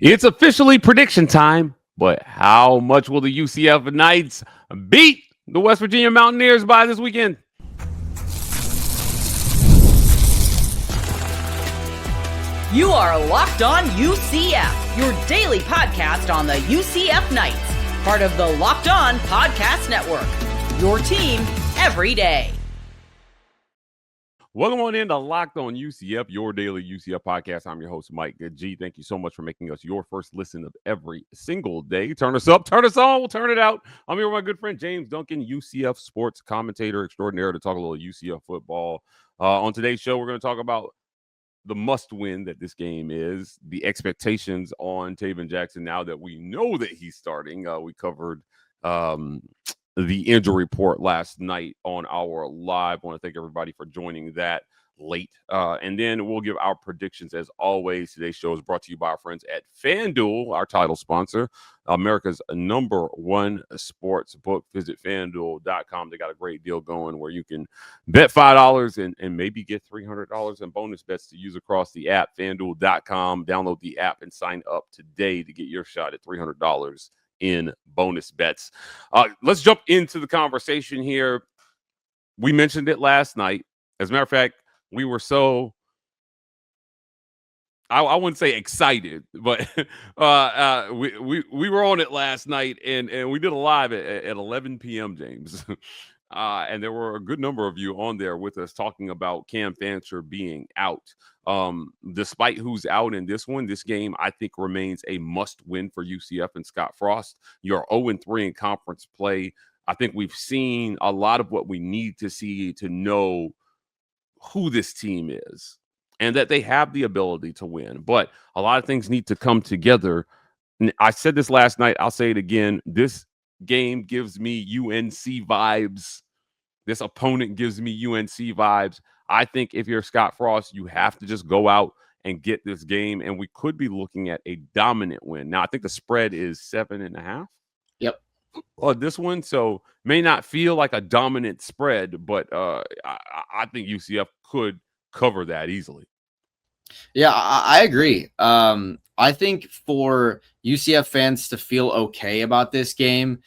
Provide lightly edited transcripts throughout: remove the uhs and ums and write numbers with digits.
It's officially prediction time, but how much will the UCF Knights beat the West Virginia Mountaineers by this weekend? You are Locked On UCF, your daily podcast on the UCF Knights, part of the Locked On Podcast Network, your team every day. Welcome on into Locked On UCF, your daily UCF podcast. I'm your host, Mike G. Thank you so much for making us your first listen of every single day. Turn us up, turn us on, we'll turn it out. I'm here with my good friend, James Duncan, UCF sports commentator extraordinaire, to talk a little UCF football. On today's show, we're going to talk about the must-win that this game is, the expectations on Taven Jackson now that we know that he's starting. We covered the injury report last night on our live. I want to thank everybody for joining that late. And then we'll give our predictions as always. Today's show is brought to you by our friends at FanDuel, our title sponsor, America's #1 sports book. Visit FanDuel.com. They got a great deal going where you can bet $5 and maybe get $300 in bonus bets to use across the app. FanDuel.com. Download the app and sign up today to get your shot at $300 in bonus bets. Let's jump into the conversation here. We mentioned it last night. As a matter of fact, we were so, I wouldn't say excited, but we were on it last night, and we did a live at 11 p.m., James. And there were a good number of you on there with us talking about Cam Fancher being out. Despite who's out in this one, this game, I think, remains a must-win for UCF and Scott Frost. You're 0-3 in conference play. I think we've seen a lot of what we need to see to know who this team is and that they have the ability to win. But a lot of things need to come together. I said this last night. I'll say it again. This game gives me UNC vibes. This opponent gives me UNC vibes. I think if you're Scott Frost, you have to just go out and get this game, and we could be looking at a dominant win. Now, I think the spread is 7.5. Yep. On this one, so may not feel like a dominant spread, but I think UCF could cover that easily. Yeah, I agree. I think for UCF fans to feel okay about this game,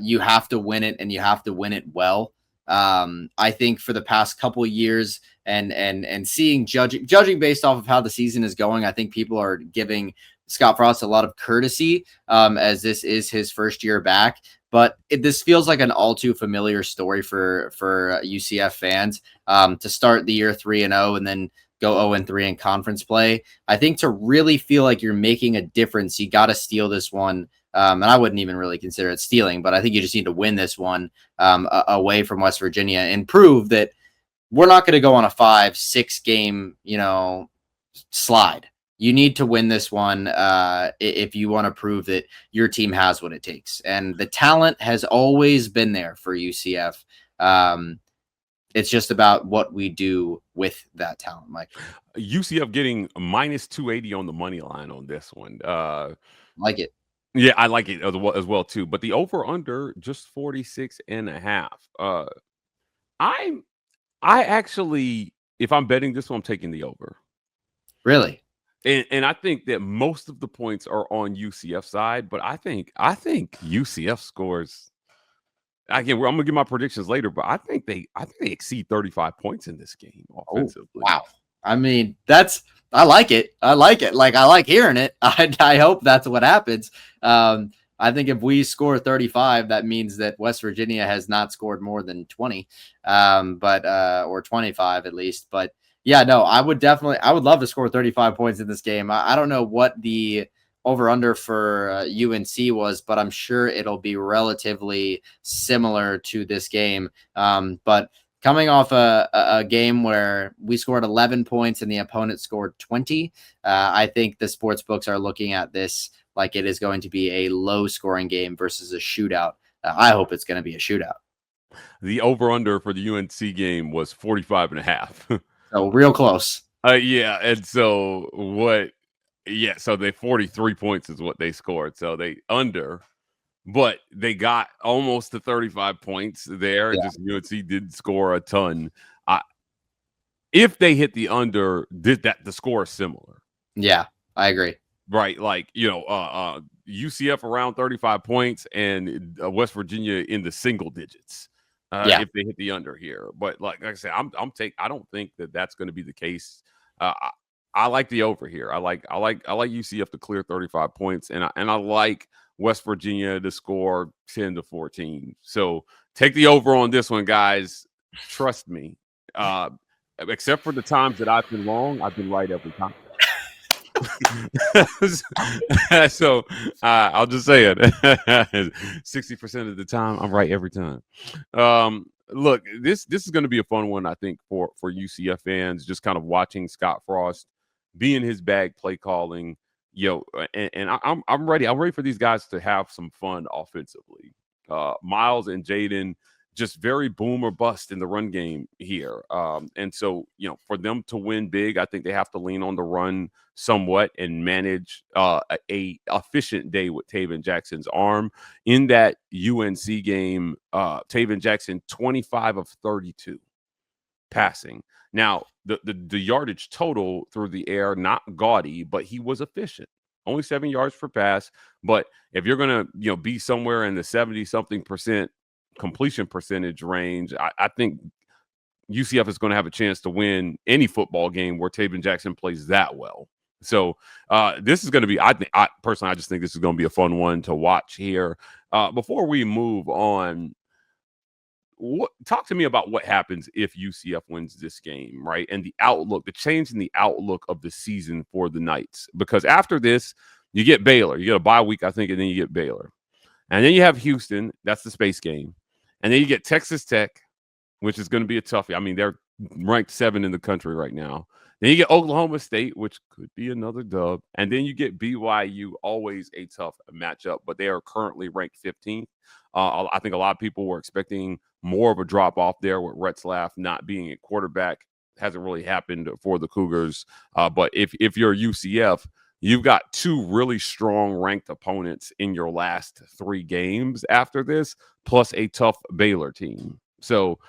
you have to win it, and you have to win it well. I think for the past couple of years and seeing judging based off of how the season is going, I think people are giving Scott Frost a lot of courtesy as this is his first year back. But this feels like an all too familiar story for UCF fans to start the year 3-0 and then go 0-3 in conference play. I think to really feel like you're making a difference, you got to steal this one. And I wouldn't even really consider it stealing, but I think you just need to win this one away from West Virginia and prove that we're not going to go on a 5-6 game, slide. You need to win this one if you want to prove that your team has what it takes. And the talent has always been there for UCF. It's just about what we do with that talent, Mike. UCF getting -280 on the money line on this one. Like it. Yeah, I like it as well too. But the over/under just 46.5. I actually, if I'm betting this one, I'm taking the over. Really? And I think that most of the points are on UCF side, but I think UCF scores. Again, I'm gonna give my predictions later, but I think they exceed 35 points in this game offensively. Oh, wow. I mean, I like it. I like it. Like, I like hearing it. I hope that's what happens. I think if we score 35, that means that West Virginia has not scored more than 20, or 25 at least. But yeah, no, I would love to score 35 points in this game. I don't know what the over under for UNC was, but I'm sure it'll be relatively similar to this game. But coming off a game where we scored 11 points and the opponent scored 20, I think the sports books are looking at this like it is going to be a low scoring game versus a shootout. I hope it's going to be a shootout. The over under for the UNC game was 45.5. So real close. Yeah. And so so they 43 points is what they scored. So they under, but they got almost to 35 points there. Yeah. Just UNC didn't score a ton. If they hit the under, the score is similar. Yeah, I agree. right? Like, UCF around 35 points and West Virginia in the single digits. Yeah. If they hit the under here, but like I said, I don't think that that's going to be the case. I like the over here. I like UCF to clear 35 points, and I like West Virginia to score 10-14. So take the over on this one, guys. Trust me. Except for the times that I've been wrong, I've been right every time. So I'll just say it. 60% of the time, I'm right every time. Look, this is going to be a fun one, I think, for UCF fans. Just kind of watching Scott Frost be in his bag, play calling, and I'm ready. I'm ready for these guys to have some fun offensively. Myles and Jaden, just very boom or bust in the run game here. And so, for them to win big, I think they have to lean on the run somewhat and manage a efficient day with Taven Jackson's arm. In that UNC game, Taven Jackson, 25 of 32 passing. Now, the yardage total through the air, not gaudy, but he was efficient. Only 7 yards per pass. But if you're going to, be somewhere in the 70-something% completion percentage range, I think UCF is going to have a chance to win any football game where Taven Jackson plays that well. So this is going to be, I just think this is going to be a fun one to watch here. Before we move on, talk to me about what happens if UCF wins this game, right? And the outlook, the change in the outlook of the season for the Knights. Because after this, you get Baylor. You get a bye week, I think, and then you get Baylor. And then you have Houston. That's the space game. And then you get Texas Tech, which is going to be a toughie. I mean, they're ranked 7 in the country right now. Then you get Oklahoma State, which could be another dub. And then you get BYU, always a tough matchup, but they are currently ranked 15th. I think a lot of people were expecting more of a drop off there with Retzlaff not being a quarterback. Hasn't really happened for the Cougars. But if you're UCF, you've got 2 really strong ranked opponents in your last 3 games after this, plus a tough Baylor team. So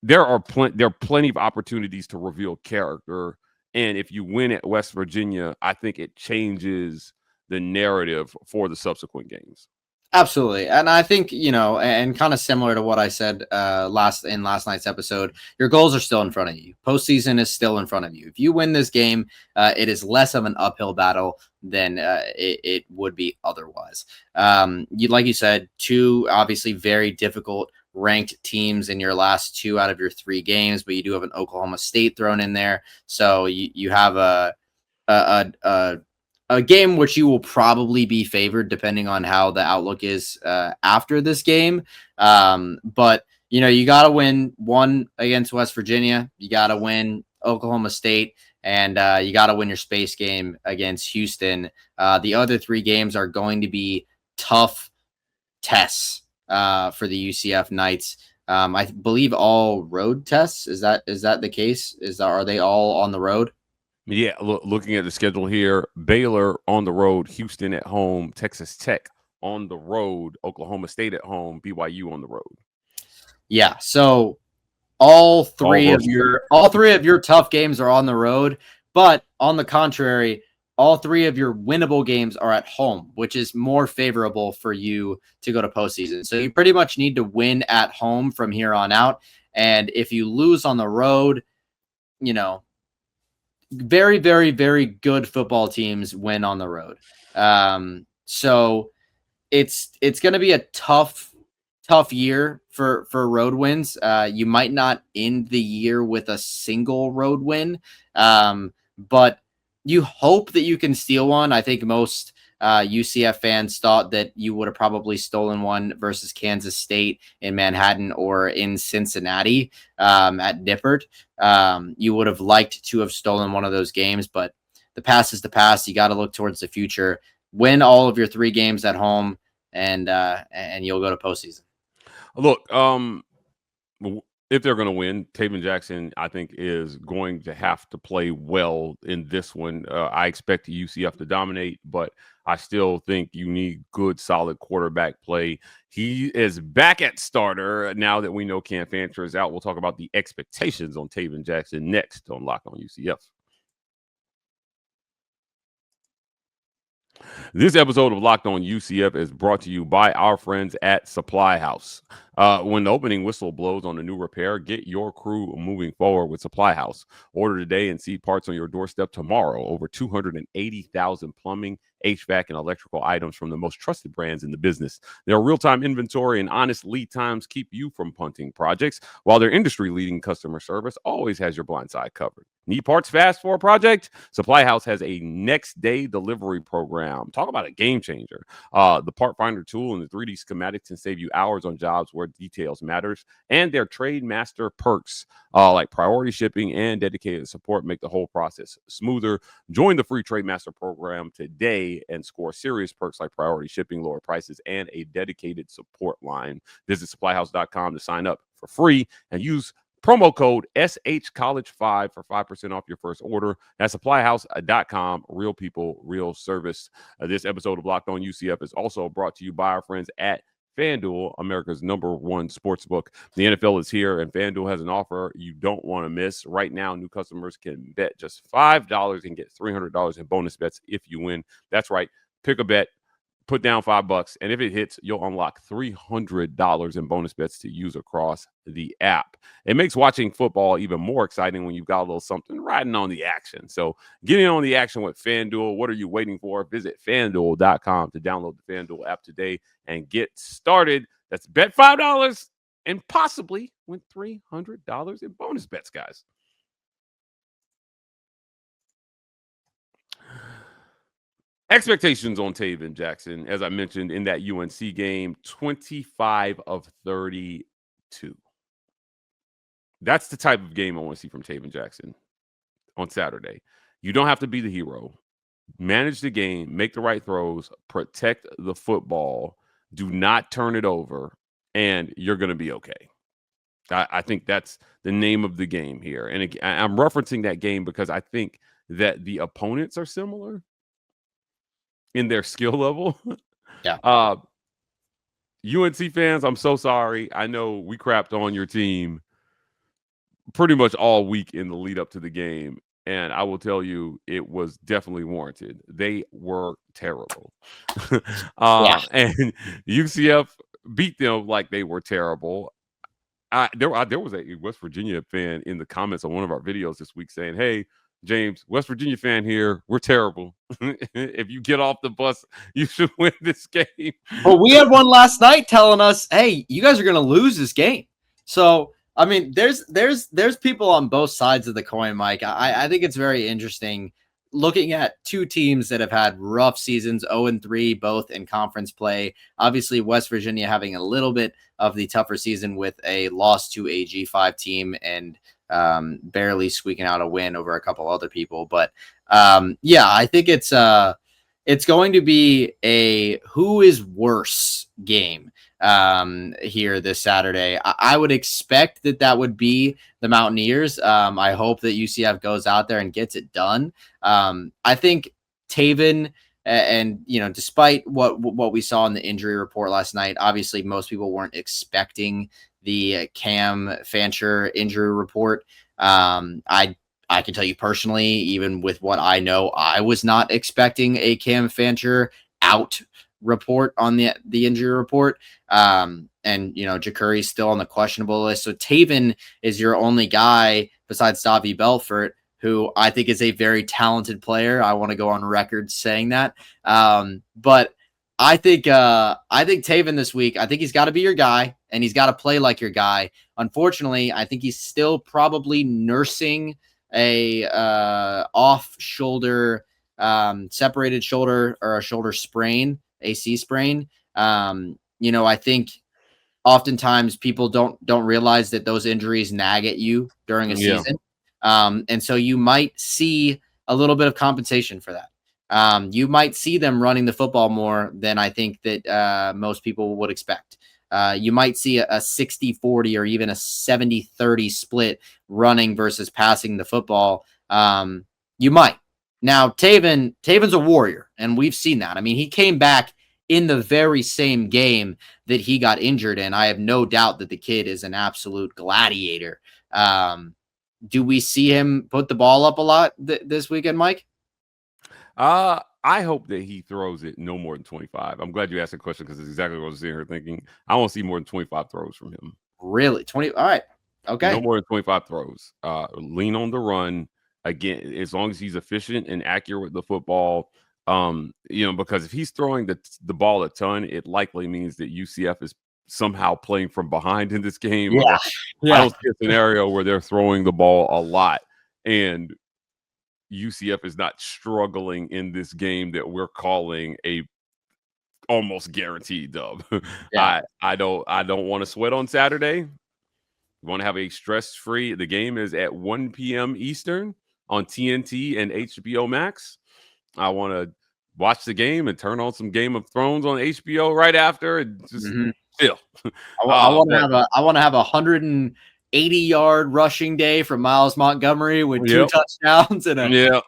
there are plenty of opportunities to reveal character. And if you win at West Virginia, I think it changes the narrative for the subsequent games. Absolutely. And I think, and kind of similar to what I said last night's episode, your goals are still in front of you. Postseason is still in front of you. If you win this game, it is less of an uphill battle than it would be otherwise. Like you said, 2 obviously very difficult ranked teams in your last 2 out of your 3 games, but you do have an Oklahoma State thrown in there. So you have a game which you will probably be favored depending on how the outlook is after this game. But, you got to win 1 against West Virginia. You got to win Oklahoma State, and you got to win your space game against Houston. The other 3 games are going to be tough tests for the UCF Knights. I believe all road tests. Is that the case? Are they all on the road? Yeah, looking at the schedule here, Baylor on the road, Houston at home, Texas Tech on the road, Oklahoma State at home, BYU on the road. Yeah, so all three of your tough games are on the road, but on the contrary, all 3 of your winnable games are at home, which is more favorable for you to go to postseason. So you pretty much need to win at home from here on out. And if you lose on the road, very, very, very good football teams win on the road. So it's going to be a tough year for road wins. You might not end the year with a single road win, but you hope that you can steal one. I think most UCF fans thought that you would have probably stolen one versus Kansas State in Manhattan or in Cincinnati at Nippert. You would have liked to have stolen one of those games, but the past is the past. You got to look towards the future. Win all of your 3 games at home, and you'll go to postseason. Look, if they're going to win, Taven Jackson, I think, is going to have to play well in this one. I expect the UCF to dominate, but I still think you need good, solid quarterback play. He is back at starter now that we know Cam Fancher is out. We'll talk about the expectations on Taven Jackson next on Locked On UCF. This episode of Locked On UCF is brought to you by our friends at Supply House. When the opening whistle blows on a new repair, get your crew moving forward with Supply House. Order today and see parts on your doorstep tomorrow. Over 280,000 plumbing, HVAC, and electrical items from the most trusted brands in the business. Their real-time inventory and honest lead times keep you from punting projects, while their industry-leading customer service always has your blind side covered. Need parts fast for a project? Supply House has a next-day delivery program. Talk about a game changer. The Part Finder tool and the 3D schematics can save you hours on jobs where details matters. And their Trade Master perks, like priority shipping and dedicated support, make the whole process smoother. Join the free Trade Master program today and score serious perks like priority shipping, lower prices, and a dedicated support line. Visit supplyhouse.com to sign up for free and use promo code SHCollege5 for 5% off your first order. That's supplyhouse.com. Real people, real service. This episode of Locked On UCF is also brought to you by our friends at FanDuel, America's #1 sportsbook. The NFL is here, and FanDuel has an offer you don't want to miss. Right now, new customers can bet just $5 and get $300 in bonus bets if you win. That's right. Pick a bet. Put down $5, and if it hits, you'll unlock $300 in bonus bets to use across the app. It makes watching football even more exciting when you've got a little something riding on the action. So get in on the action with FanDuel. What are you waiting for? Visit FanDuel.com to download the FanDuel app today and get started. That's bet $5 and possibly win $300 in bonus bets, guys. Expectations on Taven Jackson, as I mentioned in that UNC game, 25 of 32. That's the type of game I want to see from Taven Jackson on Saturday. You don't have to be the hero. Manage the game, make the right throws, protect the football, do not turn it over, and you're going to be okay. I think that's the name of the game here. And I'm referencing that game because I think that the opponents are similar in their skill level. Yeah. UNC fans, I'm so sorry. I know we crapped on your team pretty much all week in the lead up to the game. And I will tell you, it was definitely warranted. They were terrible. And UCF beat them like they were terrible. There was a West Virginia fan in the comments on one of our videos this week saying, hey, James, West Virginia fan here, we're terrible. If you get off the bus, you should win this game. Well, we had one last night telling us, hey, you guys are going to lose this game. So, I mean, there's people on both sides of the coin, Mike. I think it's very interesting looking at two teams that have had rough seasons, 0-3, both in conference play. Obviously, West Virginia having a little bit of the tougher season with a loss to a G5 team and barely squeaking out a win over a couple other people. But yeah, I think it's going to be a who is worse game here this Saturday. I would expect that would be the Mountaineers. I hope that UCF goes out there and gets it done. I think Tayven, and despite what we saw in the injury report last night, obviously most people weren't expecting the Cam Fancher injury report. I can tell you personally, even with what I know, I was not expecting a Cam Fancher out report on the injury report. And Jacurri still on the questionable list. So Tayven is your only guy besides Davi Belfort, who I think is a very talented player. I want to go on record saying that. But I think Tayven this week, I think he's got to be your guy and he's got to play like your guy. Unfortunately, I think he's still probably nursing a off shoulder, separated shoulder or a shoulder sprain, AC sprain. I think oftentimes people don't realize that those injuries nag at you during a season. And so you might see a little bit of compensation for that. You might see them running the football more than I think that most people would expect. You might see a 60-40 or even a 70-30 split running versus passing the football. You might. Now, Taven's a warrior, and we've seen that. I mean, he came back in the very same game that he got injured in. I have no doubt that the kid is an absolute gladiator. Do we see him put the ball up a lot this weekend, Mike? I I hope that he throws it no more than 25. I'm glad you asked the question because it's exactly what I was sitting here thinking. I want to see more than 25 throws from him. Really? 20? All right. Okay. No more than 25 throws. Lean on the run. Again, as long as he's efficient and accurate with the football, because if he's throwing the ball a ton, it likely means that UCF is somehow playing from behind in this game. Yeah. I don't see a scenario where they're throwing the ball a lot and UCF is not struggling in this game that we're calling a almost guaranteed dub. Yeah. I don't want to sweat on Saturday. We want to have a stress-free. The game is at 1 p.m. Eastern on TNT and HBO Max. I want to watch the game and turn on some Game of Thrones on HBO right after and just chill. I want to have a 180-yard rushing day from Myles Montgomery with 2 touchdowns and a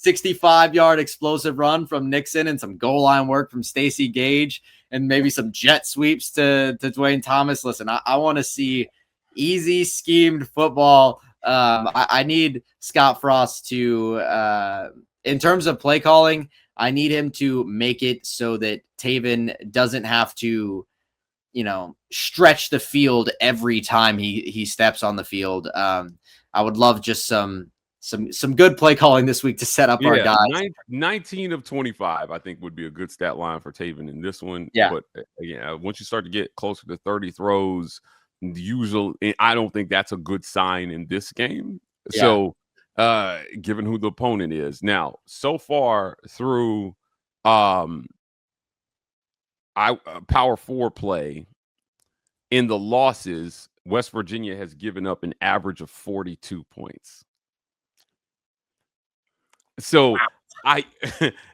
65-yard explosive run from Nixon and some goal line work from Stacey Gage and maybe some jet sweeps to Dwayne Thomas. Listen, I want to see easy schemed football. I need Scott Frost to, in terms of play calling, I need him to make it so that Tayven doesn't have to, stretch the field every time he steps on the field. I would love just some good play calling this week to set up our guys. 19 of 25, I think, would be a good stat line for Tayven in this one. Yeah. But again, once you start to get closer to 30 throws, usually I don't think that's a good sign in this game. Yeah. So given who the opponent is now, so far through Power 4 play in the losses, West Virginia has given up an average of 42 points. So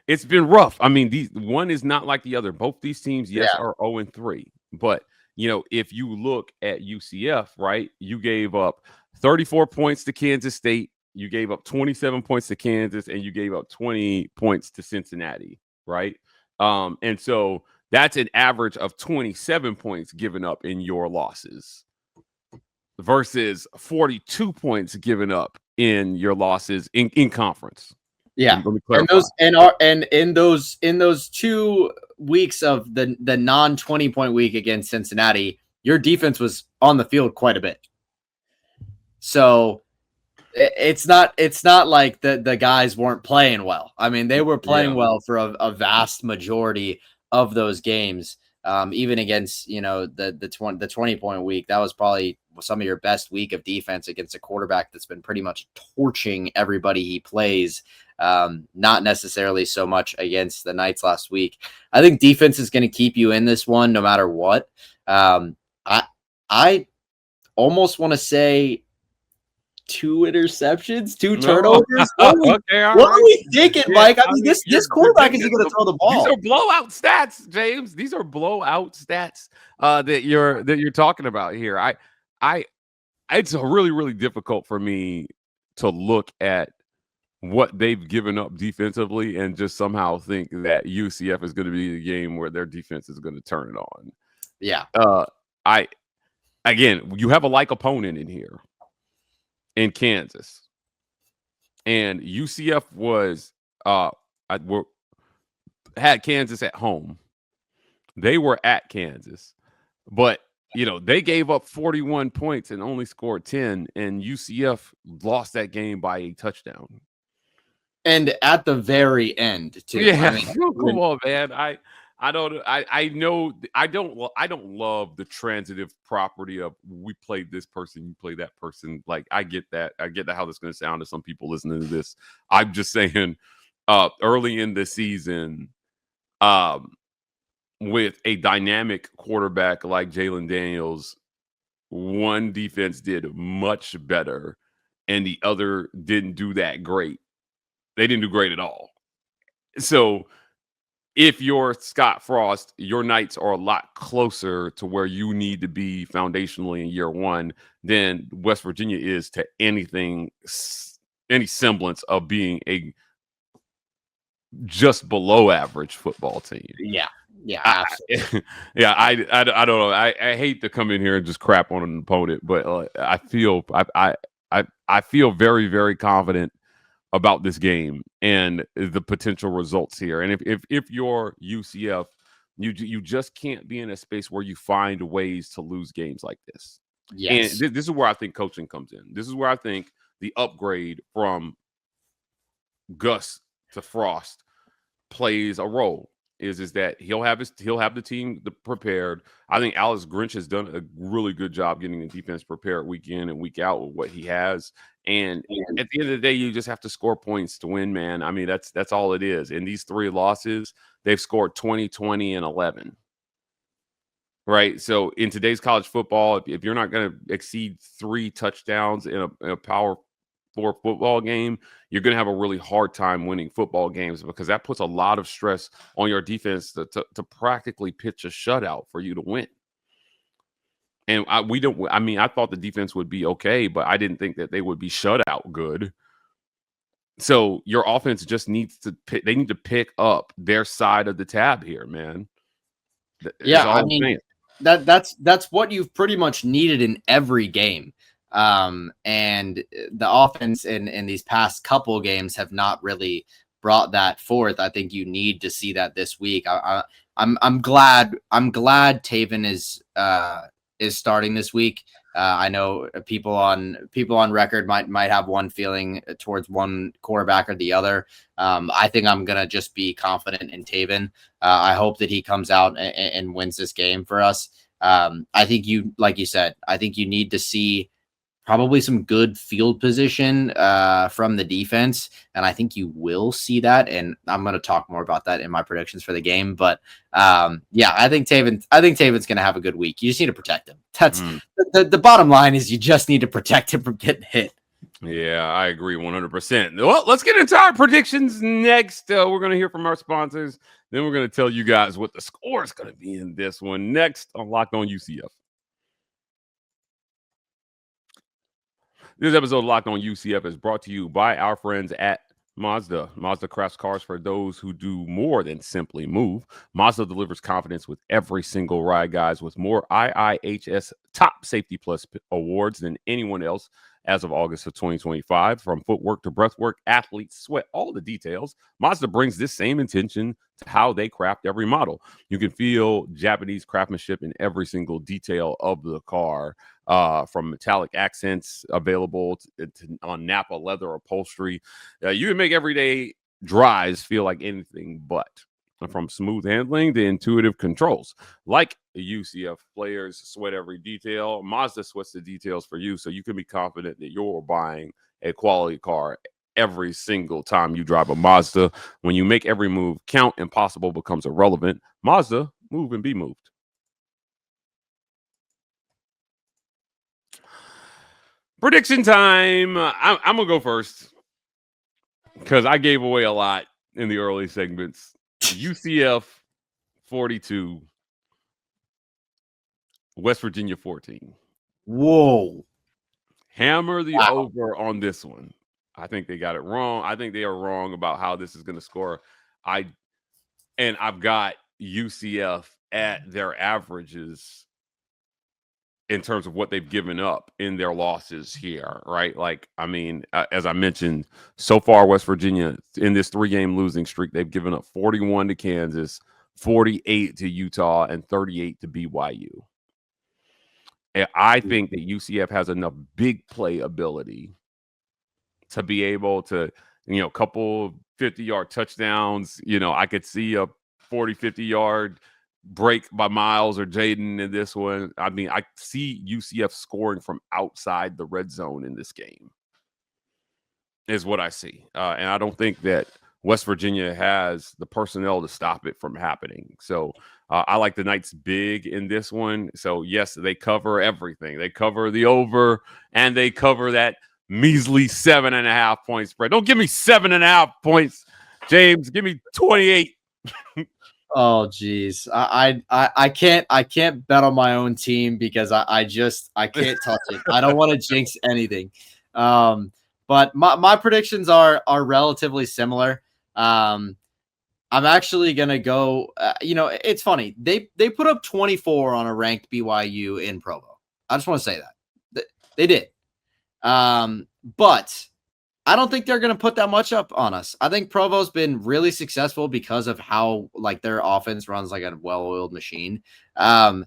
it's been rough. I mean, one is not like the other. Both these teams, are 0-3, but if you look at UCF, right, you gave up 34 points to Kansas State, you gave up 27 points to Kansas, and you gave up 20 points to Cincinnati, right? And so that's an average of 27 points given up in your losses versus 42 points given up in your losses in conference. Yeah, and in those 2 weeks of the non-20 point week against Cincinnati, your defense was on the field quite a bit. So it's not like the guys weren't playing well. I mean, they were playing well for a vast majority of those games. Even against the 20 point week, that was probably some of your best week of defense against a quarterback that's been pretty much torching everybody he plays. Not necessarily so much against the Knights last week. I think defense is going to keep you in this one no matter what. I almost want to say 2 interceptions, 2 turnovers. What are we thinking, Mike? I mean, this quarterback isn't going to throw the ball. These are blowout stats, James. These are blowout stats that you're talking about here. It's really, really difficult for me to look at what they've given up defensively and just somehow think that UCF is going to be the game where their defense is going to turn it on. Yeah. Again, you have a like opponent in here in Kansas, and UCF had Kansas at home. They were at Kansas, but they gave up 41 points and only scored 10, and UCF lost that game by a touchdown. And at the very end, too. Yeah, come on, man. I don't love the transitive property of we played this person, you play that person. Like, I get that. I get how this is going to sound to some people listening to this. I'm just saying, early in the season, with a dynamic quarterback like Jalen Daniels, one defense did much better and the other didn't do that great. They didn't do great at all. So if you're Scott Frost, your Knights are a lot closer to where you need to be foundationally in year one than West Virginia is to any semblance of being a just below average football team. Yeah. Yeah. Absolutely. I don't know. I hate to come in here and just crap on an opponent, but I feel very, very confident about this game and the potential results here. And if you're UCF, you just can't be in a space where you find ways to lose games like this. Yes. And this is where I think coaching comes in. This is where I think the upgrade from Gus to Frost plays a role. Is that he'll have the team prepared. I think Alex Grinch has done a really good job getting the defense prepared week in and week out with what he has. And at the end of the day, you just have to score points to win, man. I mean, that's all it is. In these 3 losses, they've scored 20, 20, and 11. Right. So in today's college football, if you're not going to exceed 3 touchdowns in a Power 4 football game, you're going to have a really hard time winning football games, because that puts a lot of stress on your defense to practically pitch a shutout for you to win. And I thought the defense would be okay, but I didn't think that they would be shutout good. So your offense just needs to pick up their side of the tab here, man. Yeah, I mean, that's what you've pretty much needed in every game. And the offense in these past couple games have not really brought that forth. I think you need to see that this week. I'm glad Tayven is starting this week. I know people on record might have one feeling towards one quarterback or the other. I think I'm gonna just be confident in Tayven. I hope that he comes out and wins this game for us. I think like you said, I think you need to see probably some good field position from the defense, and I think you will see that. And I'm going to talk more about that in my predictions for the game. But yeah, I think Taven's going to have a good week. You just need to protect him. That's the bottom line is you just need to protect him from getting hit. Yeah, I agree 100%. Well, let's get into our predictions next. We're going to hear from our sponsors. Then we're going to tell you guys what the score is going to be in this one next on Locked On UCF. This episode of Locked On UCF is brought to you by our friends at Mazda. Mazda crafts cars for those who do more than simply move. Mazda delivers confidence with every single ride, guys, with more IIHS Top Safety Plus awards than anyone else as of August of 2025. From footwork to breathwork, athletes sweat all the details. Mazda brings this same intention to how they craft every model. You can feel Japanese craftsmanship in every single detail of the car, from metallic accents available on Napa leather upholstery. You can make everyday drives feel like anything but. From smooth handling to intuitive controls. Like UCF players sweat every detail, Mazda sweats the details for you, so you can be confident that you're buying a quality car every single time you drive a Mazda. When you make every move count, impossible becomes irrelevant. Mazda, move and be moved. Prediction time. I'm going to go first because I gave away a lot in the early segments. UCF 42, West Virginia 14. Whoa. Hammer the over on this one. I think they got it wrong. I think they are wrong about how this is going to score. I've got UCF at their averages in terms of what they've given up in their losses here, right? Like, I mean, as I mentioned, so far, West Virginia, in this 3-game losing streak, they've given up 41 to Kansas, 48 to Utah, and 38 to BYU. And I think that UCF has enough big play ability to be able to, couple 50-yard touchdowns. I could see a 40, 50-yard break by Myles or Jaden in this one. I mean, I see UCF scoring from outside the red zone in this game is what I see. And I don't think that West Virginia has the personnel to stop it from happening. So I like the Knights big in this one. So yes, they cover everything. They cover the over and they cover that measly 7.5 point spread. Don't give me 7.5 points, James. Give me 28. Oh geez, I can't bet on my own team because I can't touch it. I don't want to jinx anything. But my predictions are relatively similar. I'm actually gonna go. It's funny. They put up 24 on a ranked BYU in Provo. I just want to say that they did. But I don't think they're going to put that much up on us. I think Provo's been really successful because of how like their offense runs like a well-oiled machine. I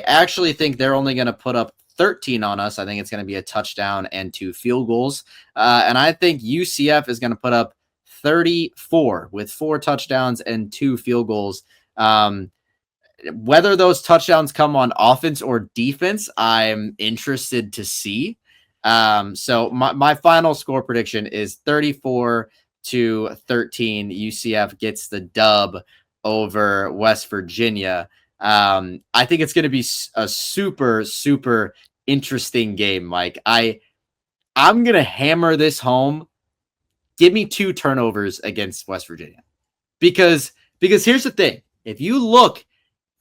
actually think they're only going to put up 13 on us. I think it's going to be a touchdown and 2 field goals. And I think UCF is going to put up 34 with 4 touchdowns and 2 field goals. Whether those touchdowns come on offense or defense, I'm interested to see. So my final score prediction is 34-13. UCF gets the dub over West Virginia. I think it's going to be a super, super interesting game, Mike. I'm going to hammer this home. Give me 2 turnovers against West Virginia. Because here's the thing. If you look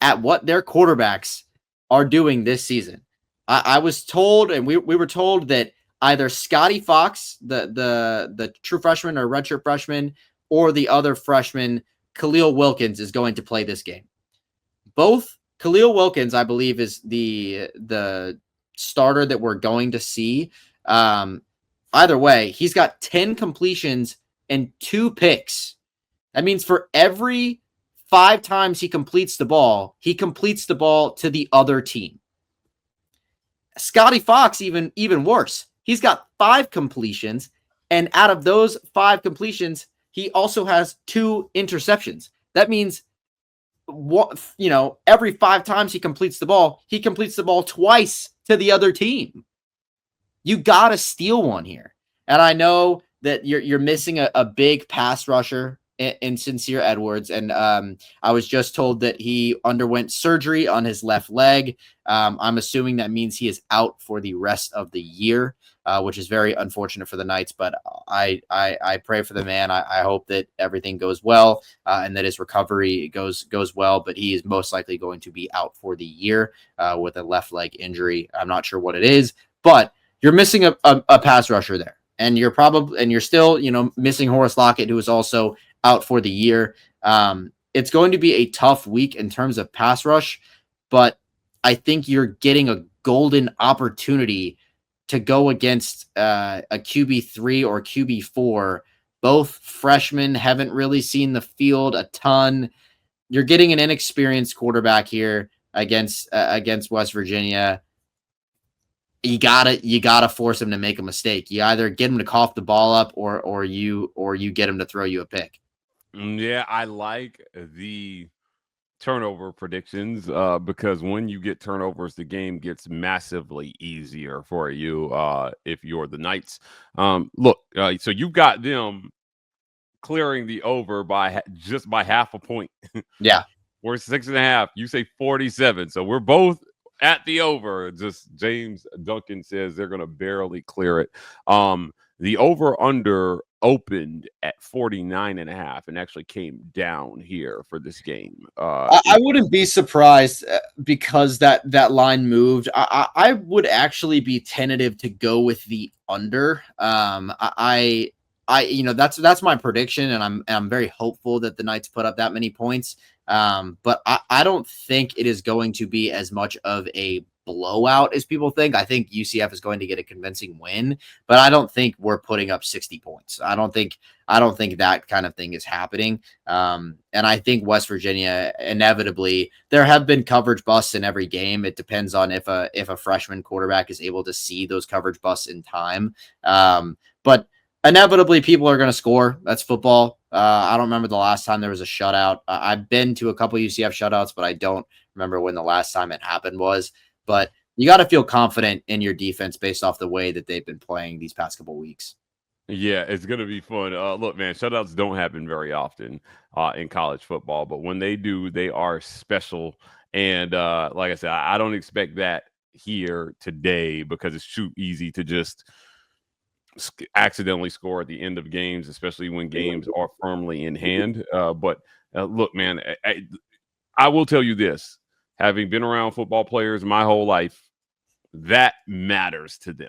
at what their quarterbacks are doing this season, I was told, and we were told that either Scotty Fox, the true freshman or redshirt freshman, or the other freshman, Khalil Wilkins, is going to play this game. Both Khalil Wilkins, I believe, is the starter that we're going to see. Either way, he's got 10 completions and 2 picks. That means for every 5 times he completes the ball to the other team. Scotty Fox, even worse. He's got 5 completions, and out of those 5 completions, he also has 2 interceptions. That means, every 5 times he completes the ball twice to the other team. You got to steal one here. And I know that you're missing a big pass rusher in Sincere Edwards. And I was just told that he underwent surgery on his left leg. I'm assuming that means he is out for the rest of the year, which is very unfortunate for the Knights. But I pray for the man. I hope that everything goes well and that his recovery goes well. But he is most likely going to be out for the year with a left leg injury. I'm not sure what it is, but you're missing a pass rusher there. And you're still, missing Horace Lockett, who is also out for the year. It's going to be a tough week in terms of pass rush, but I think you're getting a golden opportunity to go against a QB3 or QB4. Both freshmen haven't really seen the field a ton. You're getting an inexperienced quarterback here against West Virginia. You gotta force him to make a mistake. You either get him to cough the ball up or you get him to throw you a pick. Yeah, I like the turnover predictions because when you get turnovers, the game gets massively easier for you if you're the Knights. Look, so you got them clearing the over by half a point. Yeah, we're 6.5. You say 47, so we're both at the over. Just James Duncan says they're going to barely clear it. The over-under opened at 49.5 and actually came down here for this game. I wouldn't be surprised because that line moved. I would actually be tentative to go with the under. That's my prediction, and I'm very hopeful that the Knights put up that many points. But I don't think it is going to be as much of a blowout as people think. I think UCF is going to get a convincing win, but I don't think we're putting up 60 points. I don't think that kind of thing is happening. And I think West Virginia, inevitably, there have been coverage busts in every game. It depends on if a freshman quarterback is able to see those coverage busts in time. But inevitably, people are going to score. That's football. I don't remember the last time there was a shutout. I've been to a couple UCF shutouts, but I don't remember when the last time it happened was. But you got to feel confident in your defense based off the way that they've been playing these past couple of weeks. Yeah, it's going to be fun. Look, man, shutouts don't happen very often in college football, but when they do, they are special. And like I said, I don't expect that here today because it's too easy to just accidentally score at the end of games, especially when games are firmly in hand. But look, man, I will tell you this. Having been around football players my whole life, that matters to them.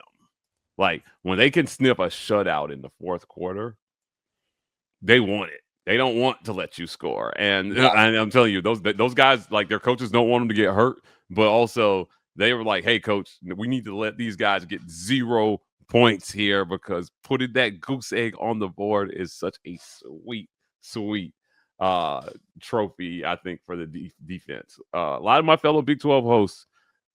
Like when they can snip a shutout in the fourth quarter, they want it. They don't want to let you score. And I'm telling you, those guys, like their coaches don't want them to get hurt, but also they were like, hey, coach, we need to let these guys get 0 points here because putting that goose egg on the board is such a sweet trophy, I think, for the defense. A lot of my fellow Big 12 hosts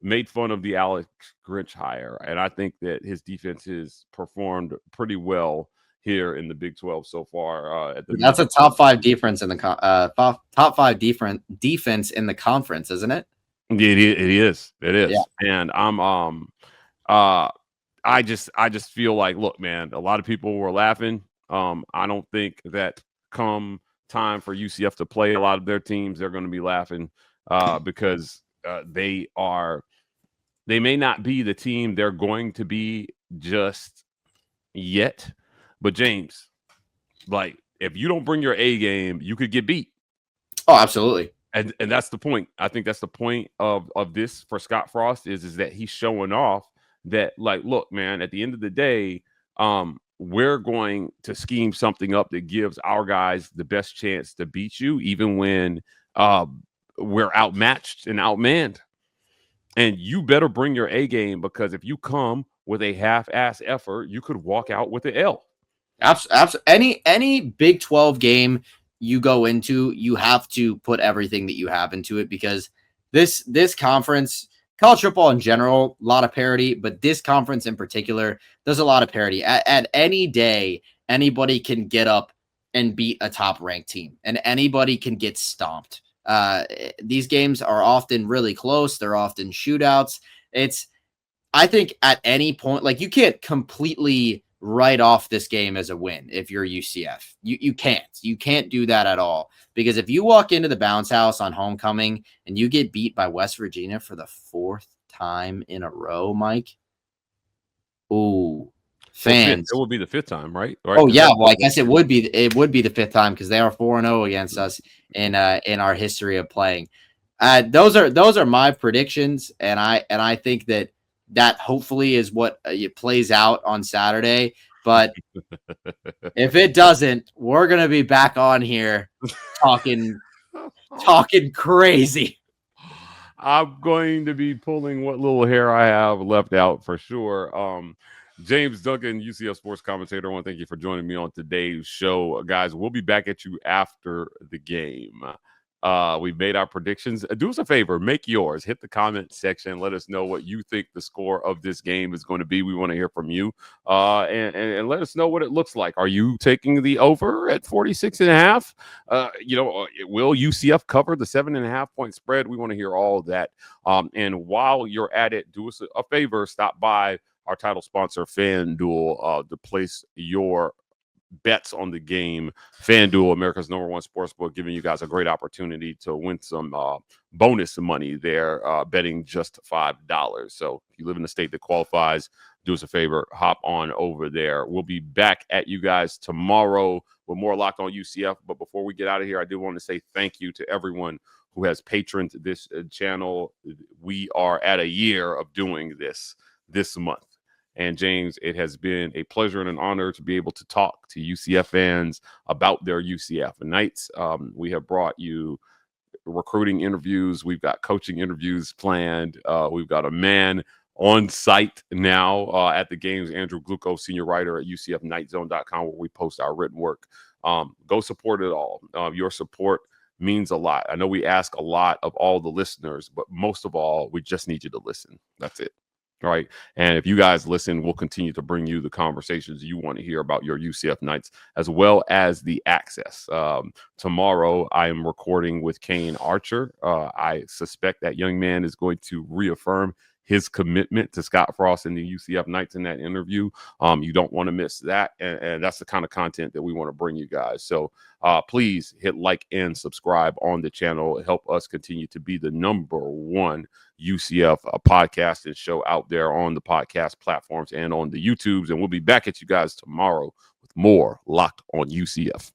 made fun of the Alex Grinch hire, and I think that his defense has performed pretty well here in the Big 12 so far. That's a top 5 defense in the top 5 defense in the conference, isn't it? It is. Yeah. And I just feel like, look, man, a lot of people were laughing. I don't think that come time for UCF to play a lot of their teams, they're going to be laughing because they may not be the team they're going to be just yet. But James, like, if you don't bring your A game, you could get beat. Oh, absolutely. And that's the point. I think that's the point of this for Scott Frost is that he's showing off that, like, look, man, at the end of the day, we're going to scheme something up that gives our guys the best chance to beat you, even when we're outmatched and outmanned. And you better bring your A game, because if you come with a half-ass effort, you could walk out with an L. Absolutely. Any Big 12 game you go into, you have to put everything that you have into it, because this conference, college football in general, a lot of parity, but this conference in particular, there's a lot of parity. At any day, anybody can get up and beat a top-ranked team, and anybody can get stomped. These games are often really close. They're often shootouts. I think at any point, like, you can't completely write off this game as a win if you're UCF. You can't do that at all, because if you walk into the bounce house on homecoming and you get beat by West Virginia for the 4th time in a row, Mike, ooh, fans, it would be the 5th time, right? Oh yeah, well, I guess it would be the 5th time, because they are 4-0 against us in our history of playing. Those are my predictions, and I think that hopefully is what it plays out on Saturday. But if it doesn't, we're going to be back on here talking crazy. I'm going to be pulling what little hair I have left out for sure. James Duncan, UCF sports commentator, I want to thank you for joining me on today's show. Guys, we'll be back at you after the game. We've made our predictions. Do us a favor, make yours. Hit the comment section. Let us know what you think the score of this game is going to be. We want to hear from you. And let us know what it looks like. Are you taking the over at 46.5? Will UCF cover the 7.5 point spread? We want to hear all of that. And while you're at it, do us a favor. Stop by our title sponsor, FanDuel, to place your bets on the game. FanDuel, America's #1 sportsbook, giving you guys a great opportunity to win some bonus money there, betting just $5. So if you live in a state that qualifies, do us a favor, hop on over there. We'll be back at you guys tomorrow with more Locked On UCF. But before we get out of here, I do want to say thank you to everyone who has patroned this channel. We are at a year of doing this month. And James, it has been a pleasure and an honor to be able to talk to UCF fans about their UCF Knights. We have brought you recruiting interviews. We've got coaching interviews planned. We've got a man on site now at the games, Andrew Gluchov, senior writer at UCFKnightZone.com, where we post our written work. Go support it all. Your support means a lot. I know we ask a lot of all the listeners, but most of all, we just need you to listen. That's it. Right. And if you guys listen, we'll continue to bring you the conversations you want to hear about your UCF Knights, as well as the access. Tomorrow, I am recording with Kane Archer. I suspect that young man is going to reaffirm his commitment to Scott Frost and the UCF Knights in that interview. You don't want to miss that. And that's the kind of content that we want to bring you guys. So please hit like and subscribe on the channel. Help us continue to be the #1 UCF podcast and show out there on the podcast platforms and on the YouTubes. And we'll be back at you guys tomorrow with more Locked On UCF.